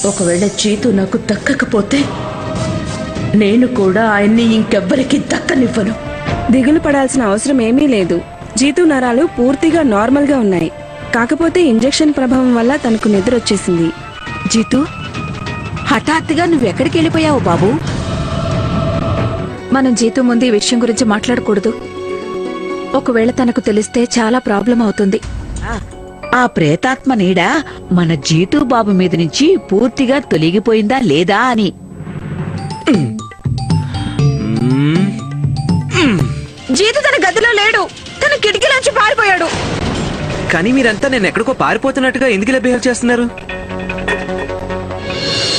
ఒకవేళ జీతు నాకు దక్కకపోతే నేను కూడా ఆయన్ని ఇంకెవ్వరికి దక్కనివ్వను. దిగులు పడాల్సిన అవసరం ఏమీ లేదు. జీతు నరాలు పూర్తిగా నార్మల్ గా ఉన్నాయి. కాకపోతే ఇంజెక్షన్ ప్రభావం వల్ల తనకు నిద్ర వచ్చేసింది. జీతు, హఠాత్తుగా నువ్వెక్కడికి వెళ్ళిపోయావు బాబు? మనం జీతు ముందు ఈ విషయం గురించి మాట్లాడకూడదు. ఒకవేళ తనకు తెలిస్తే చాలా ప్రాబ్లం అవుతుంది. ఆ ప్రేతాత్మ నీడ మన జీతూ బాబు మీద నుంచి పూర్తిగా తొలగిపోయిందా లేదా అని. జీతు తన గదిలో లేడు, తన కిటికీలోంచి పారిపోయాడు. కానీ మీరంతా నేను ఎక్కడికో పారిపోతున్నట్టుగా ఎందుకు ఇలా బిహేవ్ చేస్తున్నారు?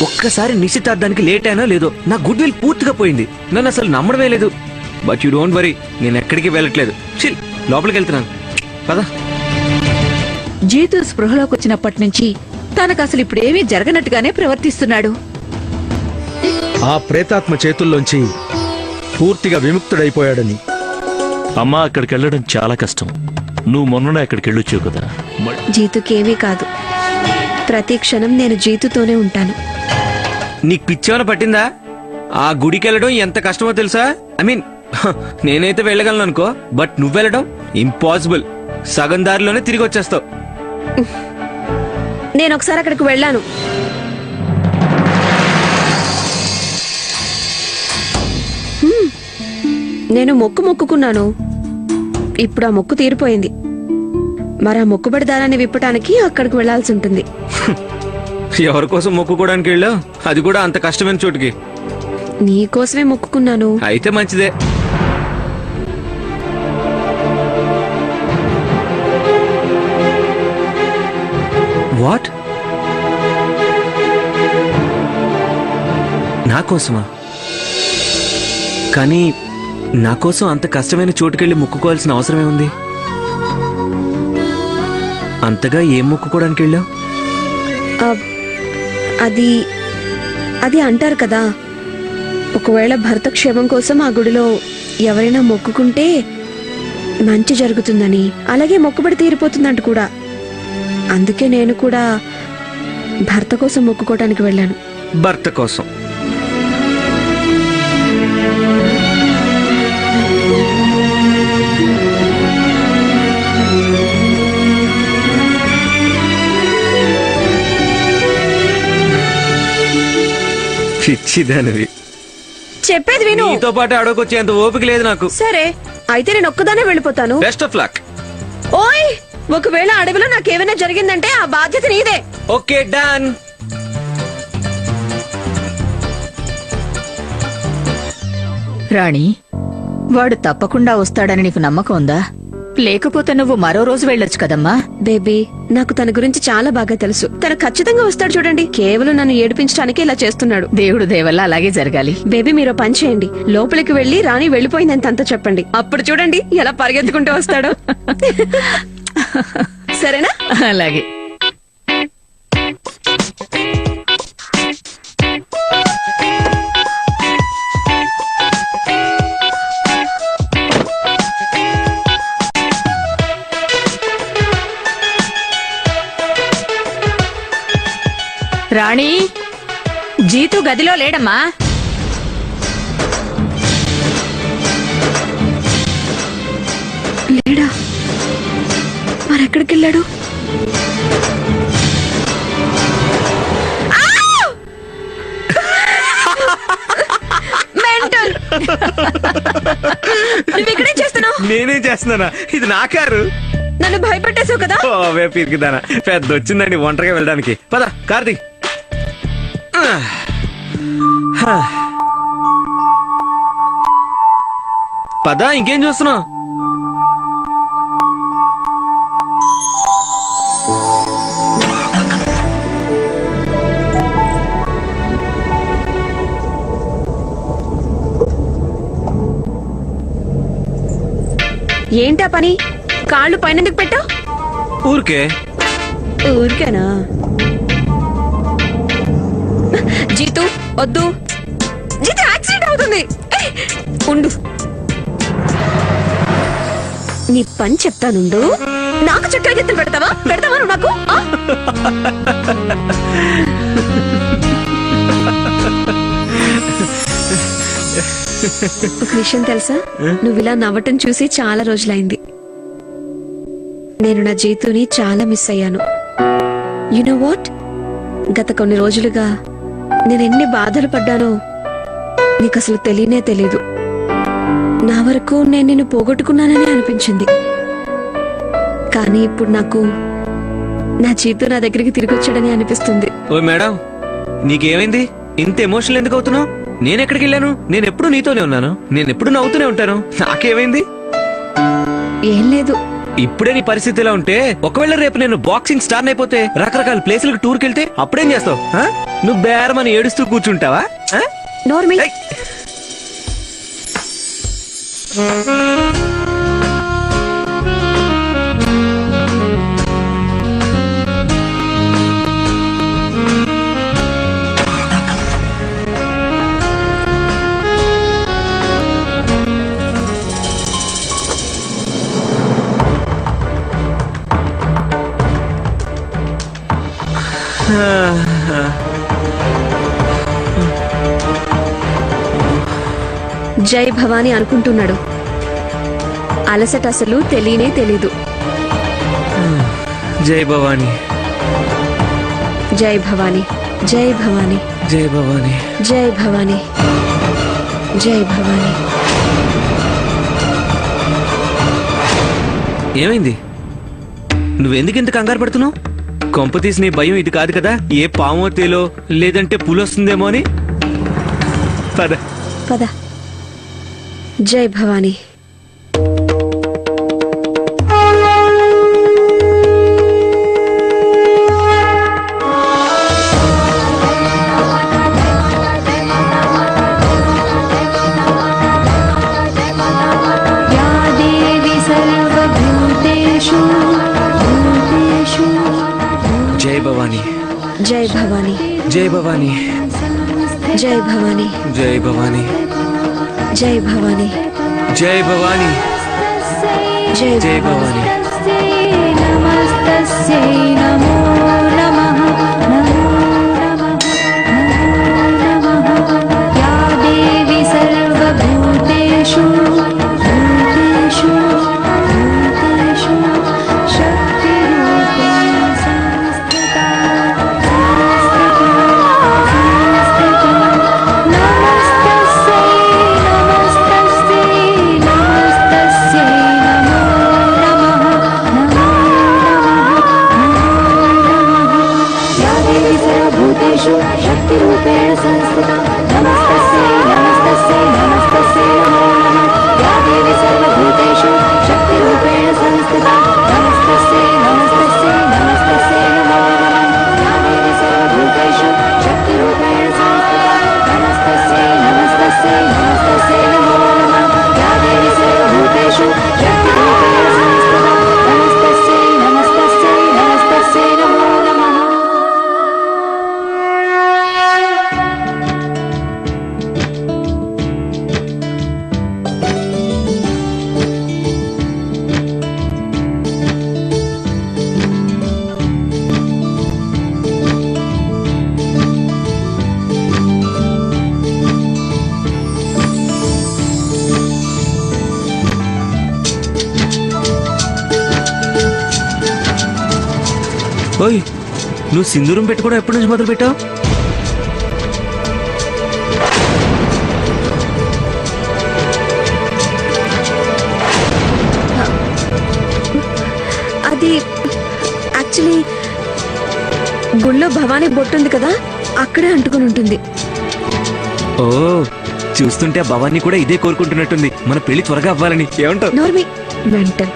ఒక్కసారి నిశ్చితార్థానికి లేట్ అయినా లేదో నా గుడ్ విల్ పూర్తిగా పోయింది. నన్ను అసలు నమ్మడమే లేదు. బట్ యు డోంట్ వరీ, నేను ఎక్కడికి వెళ్ళట్లేదు. చిల్, లోపలికి వెళ్తున్నాను. పద. జీతు స్పృహలోకి వచ్చినప్పటి నుంచి తనకు అసలు ఇప్పుడేమీ జరగనట్టుగానే ప్రవర్తిస్తున్నాడు. ఆ ప్రేతాత్మ చేతుల్లోంచి పూర్తిగా విముక్తుడైపోయాడని. అమ్మా, అక్కడికి వెళ్ళడం చాలా కష్టం. నువ్వు మొన్ననే అక్కడికి వెళ్ళొచ్చావు కదా. జీతుకేమీ కాదు. ప్రతి క్షణం నేను జీతుతోనే ఉంటాను. నీకు పిచ్చేమైనా పట్టిందా? ఆ గుడికి వెళ్ళడం ఎంత కష్టమో తెలుసా? ఐ మీన్ నేనైతే వెళ్ళగలను అనుకో, బట్ నువ్వు వెళ్ళడం ఇంపాసిబుల్. సగం దారిలోనే తిరిగి వచ్చేస్తావు. నేను ఒకసారి అక్కడికి వెళ్ళాను. నేను మొక్కుకున్నాను. ఇప్పుడు ఆ మొక్కు తీరిపోయింది. మరి ఆ మొక్కుబడి దారాన్ని విప్పటానికి అక్కడికి వెళ్లాల్సి ఉంటుంది. ఎవరి కోసం మొక్కుకోవడానికి వెళ్ళావు? అది కూడా అంత కష్టమైన చోటుకి. నీకోసమే మొక్కుకున్నాను. అయితే మంచిదే. వాట్? నా కోసమా? కానీ నా కోసం అంత కష్టమైన చోటుకెళ్ళి మొక్కుకోవాల్సిన అవసరమే ఉంది? అంతగా ఏం మొక్కుకోవడానికి వెళ్ళావు? అది అది అంటారు కదా, ఒకవేళ భర్త క్షేమం కోసం ఆ గుడిలో ఎవరైనా మొక్కుకుంటే మంచి జరుగుతుందని, అలాగే మొక్కుబడి తీరిపోతుందంట కూడా. అందుకే నేను కూడా భర్త కోసం మొక్కుకోవడానికి వెళ్ళాను. భర్త కోసం? పిచ్చిదానివి. చెప్పేది విను. నీతో పాటు అడగొచ్చేంత ఓపిక లేదు నాకు. సరే, అయితే నేను ఒక్కదానే వెళ్ళిపోతాను. Best of luck. ఓయ్, ఒకవేళ అడవిలో నాకేమైనా జరిగిందంటే ఆ బాధ్యత నీదే. Okay, done. రాణి, వాడు తప్పకుండా వస్తాడని నీకు నమ్మకం ఉందా? లేకపోతే నువ్వు మరో రోజు వెళ్ళొచ్చు కదమ్మా. బేబీ, నాకు తన గురించి చాలా బాగా తెలుసు. తను ఖచ్చితంగా వస్తాడు. చూడండి, కేవలం నన్ను ఏడిపించడానికి ఇలా చేస్తున్నాడు. దేవుడు దయవల్ల అలాగే జరగాలి. బేబీ, మీరు పని చేయండి. లోపలికి వెళ్లి రాణి వెళ్లిపోయిందని తనతో చెప్పండి. అప్పుడు చూడండి ఎలా పరిగెత్తుకుంటూ వస్తాడో. సరేనా? అలాగే. రాణి, జీతు గదిలో లేడమ్మా. లేడా? మరెక్కడికి వెళ్ళాడు? నువ్వేం చేస్తున్నావు? నేనేం చేస్తున్నానా? ఇది నా కారు. నన్ను భయపెట్టేసావు కదా. పిరికిదానా, పెద్ద వచ్చిందండి ఒంటరిగా వెళ్ళడానికి. పద, కార్తీ. పద, ఇంకేం చూస్తున్నావు? ఏంటా పని? కాళ్ళు పైనందుకు పెట్టావు? ఊరికే. ఊరికేనా? జీతు వద్దు. జీతు, యాక్సిడెంట్ అవుతుంది. ఉండు, నీ పని చెప్తానుండు. నాకు చక్కెర గెత్తలు పెడతావా నువ్వు నాకు? ఒక విషయం తెలుసా, నువ్వు ఇలా నవ్వటం చూసి చాలా రోజులైంది. నేను నా జీతుని చాలా మిస్ అయ్యాను. యు నో వాట్, గత కొన్ని రోజులుగా నేను ఎన్ని బాధలు పడ్డానో నీకు అసలు తెలియనే తెలీదు. నా వరకు నేను నిన్ను పోగొట్టుకున్నానని అనిపించింది. కానీ ఇప్పుడు నాకు నా జీతు నా దగ్గరికి తిరిగి వచ్చాడని అనిపిస్తుంది. ఓ మేడం, నీకేమైంది? ఇంత ఎమోషనల్ ఎందుకు అవుతున్నావు? నేను ఎక్కడికి వెళ్ళాను? నేను ఎప్పుడు నీతోనే ఉన్నాను. నేను ఎప్పుడు నవ్వుతూనే ఉంటాను. నాకేమైంది? ఏం లేదు. ఇప్పుడే నీ పరిస్థితి ఇలా ఉంటే, ఒకవేళ రేపు నేను బాక్సింగ్ స్టార్ అయిపోతే, రకరకాల ప్లేసులకు టూర్కి వెళ్తే అప్పుడేం చేస్తావు? నువ్వు బేరమని ఏడుస్తూ కూర్చుంటావా? ఆ? నోర్మి. ఏయ్! జై భవాని అనుకుంటున్నాడు. అలసట అసలు తెలియనే తెలీదు. జై భవాని, జై భవాని, జై భవాని, జై భవాని. జై భవాని, జై భవాని. ఏమైంది? నువ్వెందుకు ఇంత కంగారు పడుతున్నావు? కొంపతీసి నీ భయం ఇది కాదు కదా, ఏ పామో తేలో లేదంటే పులొస్తుందేమో అని? పద. పద. జై భవాని. జై భవాని, జై భవాని, జై భవాని, జై భవాని, జై భవాని, జై భవాని, జై భవాని, జై జై భవాని. ఓయ్, నువ్వు సింధూరం పెట్టుకోవడం ఎప్పటి నుంచి మొదలు పెట్టావు? అది యాక్చువల్లీ గుళ్ళో భవానీ బొట్టుంది కదా, అక్కడే అంటుకుని ఉంటుంది. ఓ, చూస్తుంటే భవానీ కూడా ఇదే కోరుకుంటున్నట్టుంది, మన పెళ్లి త్వరగా అవ్వాలని. ఏమంటావు? నోర్మి మెంటల్.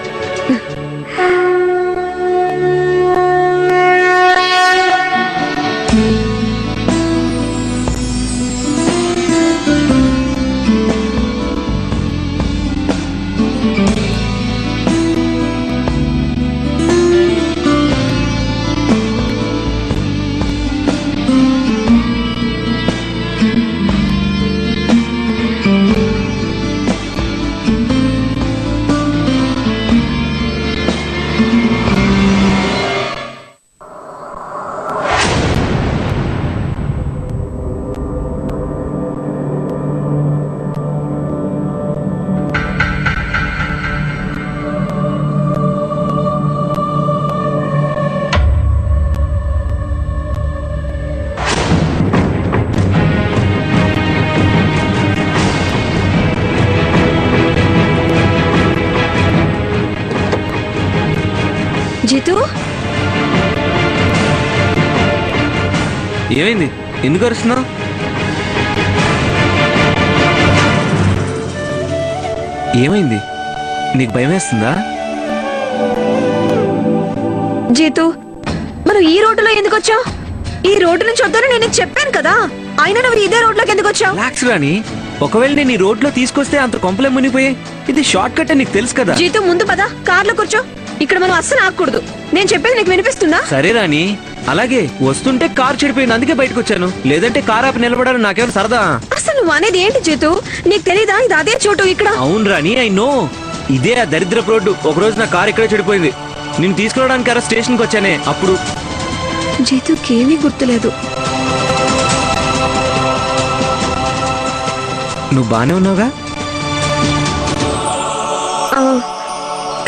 ఏమైంది? ఎందుకు అరుస్తున్నావు? ఏమైంది? నీకు భయం వేస్తుందా? జీతు, మనం ఈ రోడ్డులో ఎందుకు వచ్చావు? ఈ రోడ్డు నుంచి వద్దని నేను నీకు చెప్పాను కదా, అయినా నువ్వు ఇదే రోడ్లోకి ఎందుకు వచ్చావు? రిలాక్స్ రాణి. ఒకవేళ నేను ఈ రోడ్లో తీసుకొస్తే అంత కొంపలే మునిగిపోయి. ఇది షార్ట్ కట్ అని నీకు తెలుసు కదా. జీతు, ముందు పద, కార్లో కూర్చో. ఇక్కడ మనం అస్సలు ఆగకూడదు. నేను చెప్పేది నీకు వినిపిస్తుందా? సరే రాణి, అలాగే. వస్తుంటే కార్ చెడిపోయింది, అందుకే బయటకు వచ్చాను. లేదంటే కార్ ఆపి నిలబడాలని నాకేమైనా సరదా? అసలు నువ్వు అనేది ఏంటి జీతు? నీకు తెలీదా ఇది అదే చోటు ఇక్కడ? అవును రాణి, ఐ నో. ఇదే ఆ దరిద్రపు రోడ్డు. ఒకరోజు నా కార్ ఇక్కడే చెడిపోయింది. నేను తీసుకురావడానికి స్టేషన్కి వచ్చానే, అప్పుడు. జీతుకేమీ గుర్తులేదు. నువ్వు బానే ఉన్నావుగా? ఆ,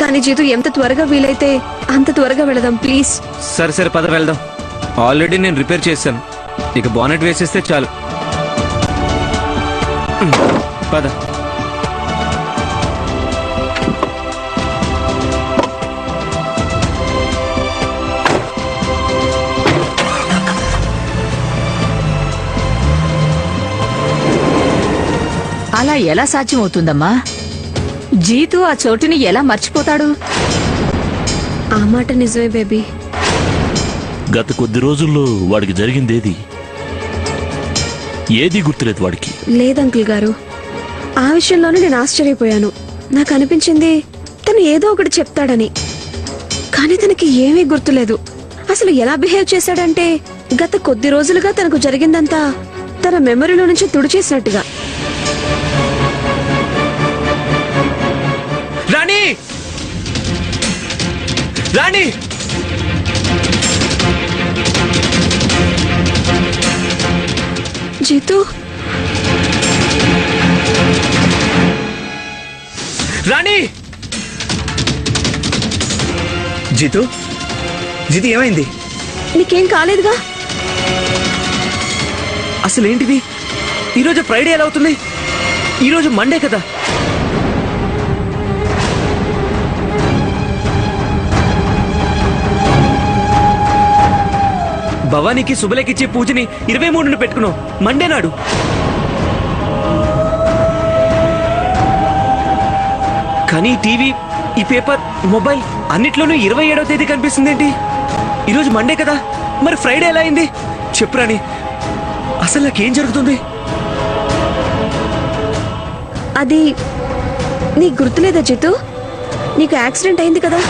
కానీ జీతు, ఎంత త్వరగా వీలైతే అంత త్వరగా వెళదాం ప్లీజ్. సరే సరే, పద వెళ్దాం. ఆల్రెడీ నేను రిపేర్ చేశాను. ఇక బానెట్ వేసేస్తే చాలు. పద. అలా ఎలా సాధ్యమవుతుందమ్మా? జీతు ఆ చోటుని ఎలా మర్చిపోతాడు? ఆ మాట నిజమే బేబీ. గత కొద్ది రోజుల్లో వాడికి జరిగిందేది ఏది గుర్తులేదు వాడికి. లేదంకుల్ గారు, ఆ విషయంలోనే నేను ఆశ్చర్యపోయాను. నాకు అనిపించింది తను ఏదో ఒకటి చెప్తాడని, కానీ తనకి ఏమీ గుర్తులేదు. అసలు ఎలా బిహేవ్ చేశాడంటే గత కొద్ది రోజులుగా తనకు జరిగిందంతా తన మెమరీలో నుంచి తుడిచేసినట్టుగా. రాణి, రాణి, జీతు, రాణి. జీతు, జీతు ఏమైంది? నీకేం కాలేదుగా? అసలు ఏంటిది? ఈరోజు ఫ్రైడే ఎలా అవుతుంది? ఈరోజు మండే కదా. భవానీకి శుభలేఖిచ్చే పూజని 23న పెట్టుకున్నావు, మండే నాడు. కానీ టీవీ, ఈ పేపర్, మొబైల్ అన్నిట్లోనూ 27వ తేదీ కనిపిస్తుందేంటి? ఈరోజు మండే కదా, మరి ఫ్రైడే ఎలా అయింది? చెప్పురాని, అసలు నాకేం జరుగుతుంది? అది నీకు గుర్తులేదా జీతు? నీకు యాక్సిడెంట్ అయింది కదా.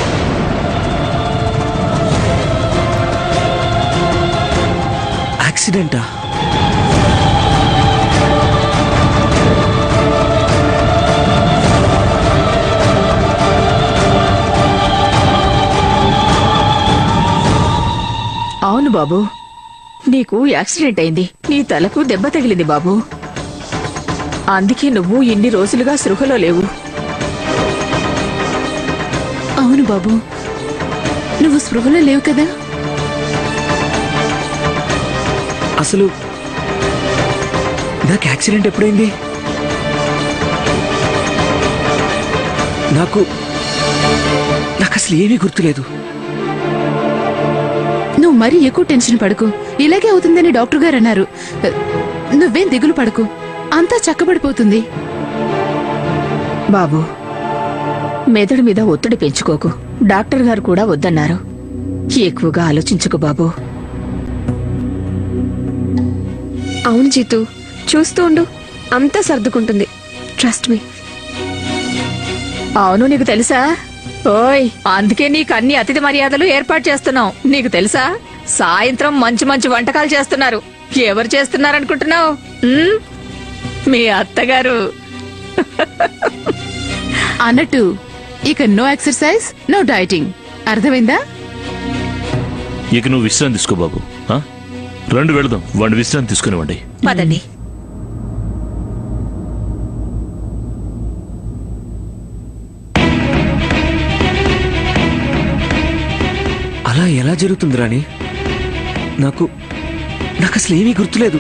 యాక్సిడెంటా? అవును బాబు, నీకు యాక్సిడెంట్ అయింది. నీ తలకు దెబ్బ తగిలింది బాబు. అందుకే నువ్వు ఇన్ని రోజులుగా సృహలో లేవు. అవును బాబు, నువ్వు స్పృహలో లేవు కదా. అసలు నాకు యాక్సిడెంట్ ఎప్పుడైంది? నాకు అసలు ఏమీ గుర్తులేదు. నువ్వు మరీ ఎక్కువ టెన్షన్ పడకు. ఇలాగే అవుతుందని డాక్టర్ గారు అన్నారు. నువ్వేం దిగులు పడకు, అంతా చక్కబడిపోతుంది. బాబు, మెదడు మీద ఒత్తిడి పెంచుకోకు. డాక్టర్ గారు కూడా వద్దన్నారు. ఎక్కువగా ఆలోచించుకు బాబు. అవును జీతు, చూస్తూ ఉండు, అంతా సర్దుకుంటుంది. Trust me. అవును, నీకు తెలుసా? ఓయ్, అందుకే నీకు అన్ని అతిథి మర్యాదలు ఏర్పాటు చేస్తున్నాం. నీకు తెలుసా, సాయంత్రం మంచి మంచి వంటకాలు చేస్తున్నారు. ఎవరు చేస్తున్నారనుకుంటున్నావు? మీ అత్తగారు. అన్నట్టు ఇక నో ఎక్సర్సైజ్, నో డైటింగ్, అర్థమైందా? ఇక నువ్వు విశ్రాంతి తీసుకో బాబు. ఆ? రండి వెళదాం, వాడిని విశ్రాంతి తీసుకునివ్వండి. పదండి. అలా ఎలా జరుగుతుంది రాణి? నాకు అసలు ఏమీ గుర్తులేదు.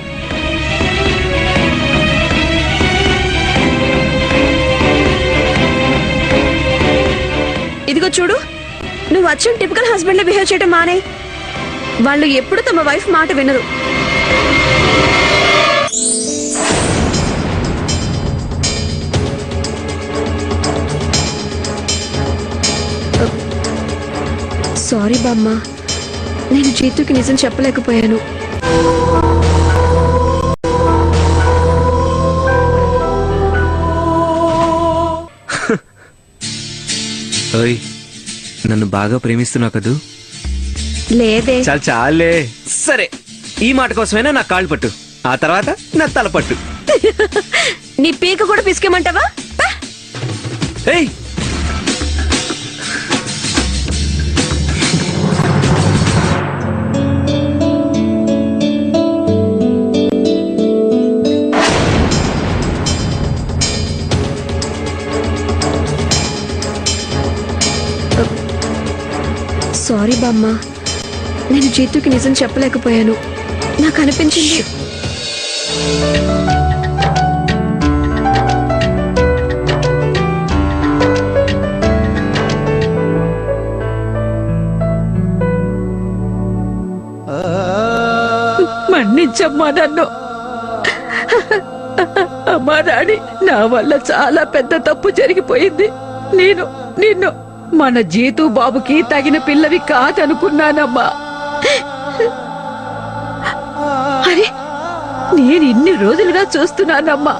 ఇదిగో చూడు, నువ్వు వచ్చిన టిపికల్ హస్బెండ్ బిహేవ్ చేయడం మానే. వాళ్ళు ఎప్పుడు తమ వైఫ్ మాట వినరు. సారీ బామ్మ, నేను జీతుకి నిజం చెప్పలేకపోయాను. ఓయ్, నన్ను బాగా ప్రేమిస్తున్నావు కదూ? లేదే. చాలు చాలే. సరే, ఈ మాట కోసమైనా నా కాళ్ళు పట్టు, ఆ తర్వాత నా తల పట్టు. నీ పీక కూడా పిసికేమంటావా? ఏయ్, సారీ బామ్మ, నేను జీతుకి నిజం చెప్పలేకపోయాను. నాకు అనిపించింది. మన్నించమ్మా నన్ను. అమ్మా రాణి, నా వల్ల చాలా పెద్ద తప్పు జరిగిపోయింది. నిన్ను మన జీతు బాబుకి తగిన పిల్లవి కాదనుకున్నానమ్మా. అరే, నేను ఇన్ని రోజులుగా చూస్తున్నానమ్మా.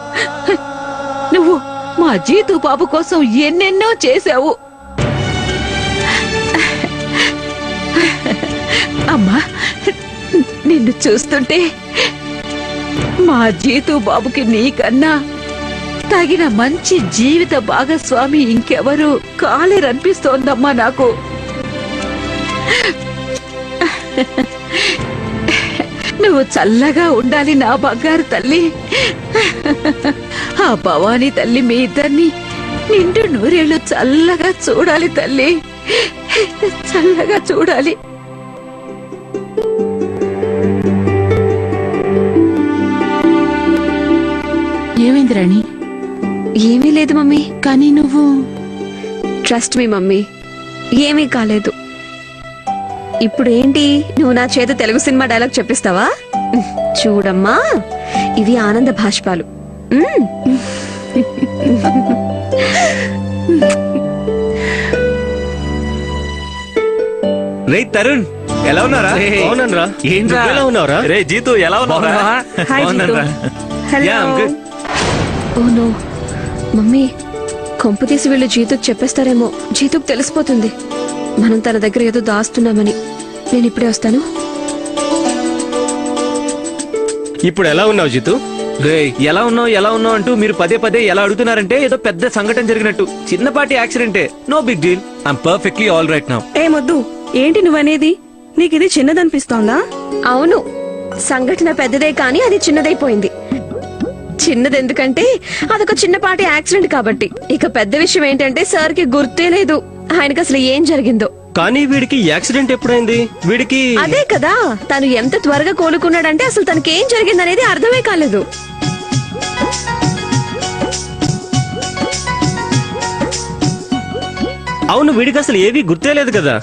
నువ్వు మా జీతు బాబు కోసం ఎన్నెన్నో చేశావు. అమ్మా, నిన్ను చూస్తుంటే మా జీతు బాబుకి నీకన్నా తగిన మంచి జీవిత భాగస్వామి ఇంకెవరు కాలేరనిపిస్తోందమ్మా నాకు. నువ్వు చల్లగా ఉండాలి నా బంగారు తల్లి. ఆ భవానీ తల్లి మీ ఇద్దరిని నిండు నూరేళ్లు చల్లగా చూడాలి తల్లి, చల్లగా చూడాలి. ఏమైంది రాణి? ఏమీ లేదు మమ్మీ. కానీ నువ్వు ట్రస్ట్ మీ మమ్మీ, ఏమీ కాలేదు. ఇప్పుడు ఏంటి, నువ్వు నా చేత తెలుగు సినిమా డైలాగ్ చెప్పిస్తావా? చూడమ్మా, ఇవి ఆనంద భాష్పాలు. రే తరుణ్, ఎలా ఉన్నారా? అవునరా, ఏంట్రా? ఎలా ఉన్నావురా? రే జీతు ఎలా ఉన్నావురా? బాగున్నారా? Yeah, I'm good. Oh no mummy, కొంపు తీసి వీళ్ళు జీతుకు చెప్పేస్తారేమో. జీతుకు తెలిసిపోతుంది మనం తన దగ్గర ఏదో దాస్తున్నామని. నేను ఇప్పుడే వస్తాను. ఇప్పుడు ఎలా ఉన్నావు జితు? రే, ఎలా ఉన్నావు అంటూ మీరు పదే పదే ఎలా అడుగుతున్నారంటే ఏదో పెద్ద సంఘటన జరిగినట్టు. చిన్నపాటి యాక్సిడెంటే, no big deal. I'm perfectly all right now. ఏ మొద్దు, ఏంటి నువ్వనేది? నీకిది చిన్నదనిపిస్తోందా? అవును, సంఘటన పెద్దదే కానీ అది చిన్నదైపోయింది. చిన్నది ఎందుకంటే అదొక చిన్నపాటి యాక్సిడెంట్ కాబట్టి. ఇక పెద్ద విషయం ఏంటంటే సార్ కి గుర్తే లేదు ఆయనకు అసలు ఏం జరిగిందో. కానీ వీడికి యాక్సిడెంట్ ఎప్పుడైంది? వీడికి అదే కదా, తను ఎంత త్వరగా కోలుకున్నాడంటే అసలు తనకి ఏం జరిగిందనేది అర్థమే కాలేదు. అవును, వీడికి అసలు ఏవి గుర్తే లేదు కదా.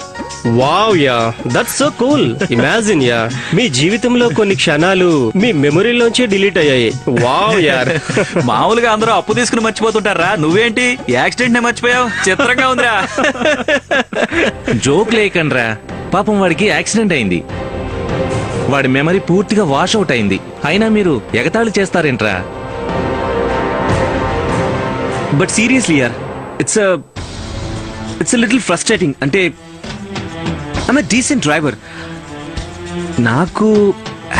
Wow ya, that's so cool. Imagine ya, మీ జీవితంలో కొన్ని క్షణాలు మీ మెమరీలోంచి డిలీట్ అయ్యాయి. వావ్ యార్. మామూలుగా అందరూ అప్పు తీసుకుని మర్చిపోతుంటారా, నువ్వేంటి యాక్సిడెంట్ నే మర్చిపోయావు? చిత్రంగా ఉందిరా. జోక్ లేకండ్రా, పాపం వాడికి యాక్సిడెంట్ అయింది, వాడి మెమరీ పూర్తిగా వాష్ అవుట్ అయింది. అయినా మీరు ఎగతాళి చేస్తారేంట్రా? బట్ సీరియస్లీ యార్, ఇట్స్ లిటిల్ ఫ్రస్ట్రేటింగ్. అంటే ఐఎమ్ ఎ డీసెంట్ డ్రైవర్, నాకు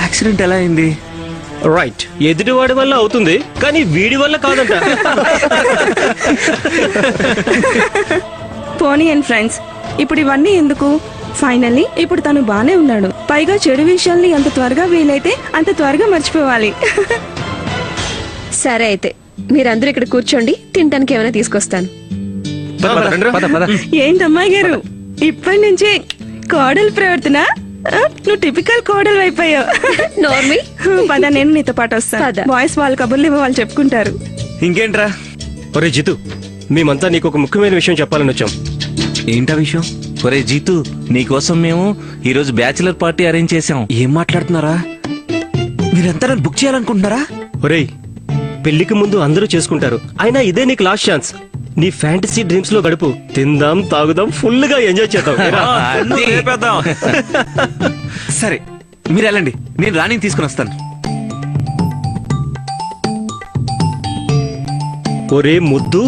యాక్సిడెంట్ ఎలా అయింది? రైట్, ఎదుటివాడి వల్ల అవుతుంది కానీ వీడి వల్ల కాదంట. పోనీ అండ్ ఫ్రెండ్స్, ఇప్పుడు ఇవన్నీ ఎందుకు? ఫైనల్లీ ఇప్పుడు తను బానే ఉన్నాడు. పైగా చెడు విషయాల్ని ఎంత త్వరగా వీలైతే అంత త్వరగా మర్చిపోవాలి. సరే అయితే మీరందరూ ఇక్కడ కూర్చోండి, తినడానికి ఏమైనా తీసుకొస్తాను. ఏంటమ్మాయి గారు, ఇప్పటి నుంచే కోడలు ప్రవర్తన? నువ్వు టిపికల్ కోడలు అయిపోయావు. నోర్మి, పద, నేను నీతో పాటు వస్తాను. పద. బాయ్స్ వాళ్ళ కబుర్లు ఏమో వాళ్ళు చెప్పుకుంటారు. ఇంకేంట్రా? ఒరే జితు, మేమంతా నీకు ఒక ముఖ్యమైన విషయం చెప్పాలని వచ్చాం. ఏంటా విషయం? ఒరే జీతు, నీకోసం మేము ఈరోజు బ్యాచిలర్ పార్టీ అరేంజ్ చేసాం. ఏం మాట్లాడుతున్నారా? మీరంతా నన్ను బుక్ చేయాలనుకుంటున్నారా? ఒరేయ్, పెళ్లికి ముందు అందరూ చేసుకుంటారు, అయినా ఇదే నీకు లాస్ట్ ఛాన్స్. నీ ఫ్యాంటసీ డ్రీమ్స్ లో గడుపు. తిందాం, తాగుదాం, ఫుల్ గా ఎంజాయ్ చేద్దాం. ఏరా? సరే మీరు వెళ్ళండి, నేను రాణిని తీసుకుని వస్తాను. ఒరే ముద్దు,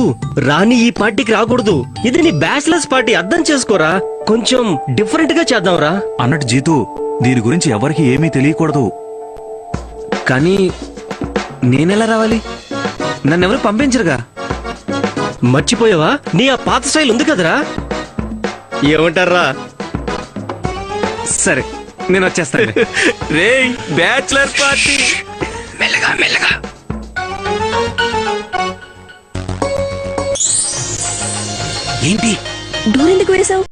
రాణి ఈ పార్టీకి రాకూడదు. ఇది నీ బ్యాచిలర్స్ పార్టీ, అర్థం చేసుకోరా. కొంచెం డిఫరెంట్ గా చేద్దాంరా. అన్నట్టు జీతు, దీని గురించి ఎవరికి ఏమీ తెలియకూడదు. కానీ నేనెలా రావాలి? నన్నెవరు పంపించరుగా. మర్చిపోయావా? నీ ఆ పాత స్టైల్ ఉంది కదరా. ఏమంటారా? సరే నేను వచ్చేస్తాను. రే బ్యాచులర్ పార్టీ. మెల్లగా మెల్లగా. ఏంటి డోర్ ఎందుకు వేసావు?